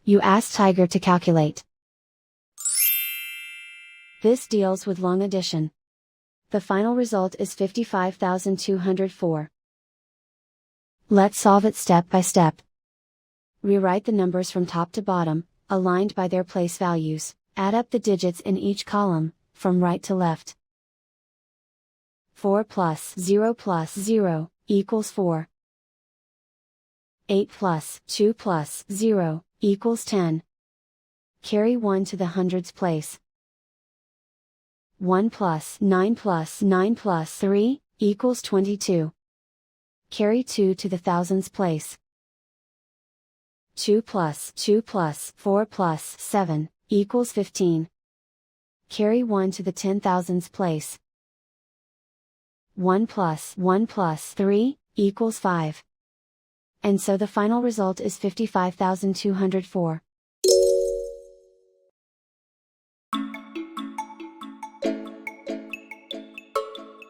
You ask Tiger to calculate. This deals with long addition. The final result is 55,204. Let's solve it step by step. Rewrite the numbers from top to bottom, aligned by their place values, add up the digits in each column, from right to left. 4 plus 0 equals 4. 8 plus 2 plus 0 equals 10. Carry 1 to the hundreds place. 1 plus 9 plus 3 equals 22. Carry 2 to the thousands place. 2 plus 4 plus 7 equals 15. Carry 1 to the 10,000s place. 1 plus 3 equals 5. And so the final result is 55,204.